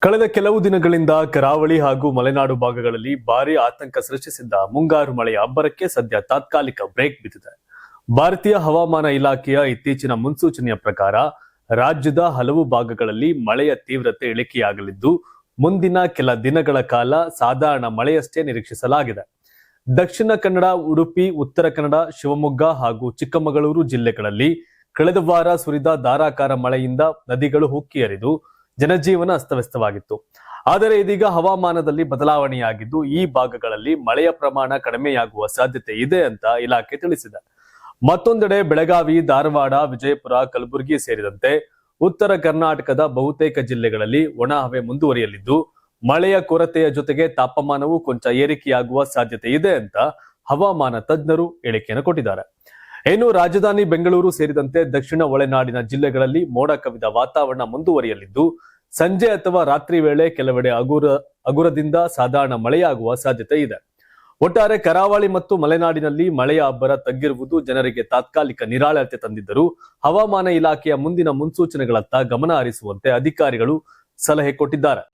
ಕಳೆದ ಕೆಲವು ದಿನಗಳಿಂದ ಕರಾವಳಿ ಹಾಗೂ ಮಲೆನಾಡು ಭಾಗಗಳಲ್ಲಿ ಭಾರಿ ಆತಂಕ ಸೃಷ್ಟಿಸಿದ್ದ ಮುಂಗಾರು ಮಳೆಯ ಅಬ್ಬರಕ್ಕೆ ಸದ್ಯ ತಾತ್ಕಾಲಿಕ ಬ್ರೇಕ್ ಬಿದ್ದಿದೆ. ಭಾರತೀಯ ಹವಾಮಾನ ಇಲಾಖೆಯ ಇತ್ತೀಚಿನ ಮುನ್ಸೂಚನೆಯ ಪ್ರಕಾರ ರಾಜ್ಯದ ಹಲವು ಭಾಗಗಳಲ್ಲಿ ಮಳೆಯ ತೀವ್ರತೆ ಇಳಿಕೆಯಾಗಲಿದ್ದು, ಮುಂದಿನ ಕೆಲ ದಿನಗಳ ಕಾಲ ಸಾಧಾರಣ ಮಳೆಯಷ್ಟೇ ನಿರೀಕ್ಷಿಸಲಾಗಿದೆ. ದಕ್ಷಿಣ ಕನ್ನಡ, ಉಡುಪಿ, ಉತ್ತರ ಕನ್ನಡ, ಶಿವಮೊಗ್ಗ ಹಾಗೂ ಚಿಕ್ಕಮಗಳೂರು ಜಿಲ್ಲೆಗಳಲ್ಲಿ ಕಳೆದ ವಾರ ಸುರಿದ ಧಾರಾಕಾರ ಮಳೆಯಿಂದ ನದಿಗಳು ಉಕ್ಕಿ ಹರಿದು ಜನಜೀವನ ಅಸ್ತವ್ಯಸ್ತವಾಗಿತ್ತು. ಆದರೆ ಇದೀಗ ಹವಾಮಾನದಲ್ಲಿ ಬದಲಾವಣೆಯಾಗಿದ್ದು, ಈ ಭಾಗಗಳಲ್ಲಿ ಮಳೆಯ ಪ್ರಮಾಣ ಕಡಿಮೆಯಾಗುವ ಸಾಧ್ಯತೆ ಇದೆ ಅಂತ ಇಲಾಖೆ ತಿಳಿಸಿದೆ. ಮತ್ತೊಂದೆಡೆ ಬೆಳಗಾವಿ, ಧಾರವಾಡ, ವಿಜಯಪುರ, ಕಲಬುರಗಿ ಸೇರಿದಂತೆ ಉತ್ತರ ಕರ್ನಾಟಕದ ಬಹುತೇಕ ಜಿಲ್ಲೆಗಳಲ್ಲಿ ಒಣ ಹವೆ ಮುಂದುವರಿಯಲಿದ್ದು, ಮಳೆಯ ಕೊರತೆಯ ಜೊತೆಗೆ ತಾಪಮಾನವೂ ಕೊಂಚ ಏರಿಕೆಯಾಗುವ ಸಾಧ್ಯತೆ ಇದೆ ಅಂತ ಹವಾಮಾನ ತಜ್ಞರು ಹೇಳಿಕೆಯನ್ನು ಕೊಟ್ಟಿದ್ದಾರೆ. ಇನ್ನು ರಾಜಧಾನಿ ಬೆಂಗಳೂರು ಸೇರಿದಂತೆ ದಕ್ಷಿಣ ಒಳನಾಡಿನ ಜಿಲ್ಲೆಗಳಲ್ಲಿ ಮೋಡ ಕವಿದ ವಾತಾವರಣ ಮುಂದುವರಿಯಲಿದ್ದು, ಸಂಜೆ ಅಥವಾ ರಾತ್ರಿ ವೇಳೆ ಕೆಲವೆಡೆ ಹಗುರದಿಂದ ಸಾಧಾರಣ ಮಳೆಯಾಗುವ ಸಾಧ್ಯತೆ ಇದೆ. ಒಟ್ಟಾರೆ ಕರಾವಳಿ ಮತ್ತು ಮಲೆನಾಡಿನಲ್ಲಿ ಮಳೆಯ ಅಬ್ಬರ ತಗ್ಗಿರುವುದು ಜನರಿಗೆ ತಾತ್ಕಾಲಿಕ ನಿರಾಳತೆ ತಂದಿದ್ದರೂ ಹವಾಮಾನ ಇಲಾಖೆಯ ಮುಂದಿನ ಮುನ್ಸೂಚನೆಗಳತ್ತ ಗಮನ ಹರಿಸುವಂತೆ ಅಧಿಕಾರಿಗಳು ಸಲಹೆ ಕೊಟ್ಟಿದ್ದಾರೆ.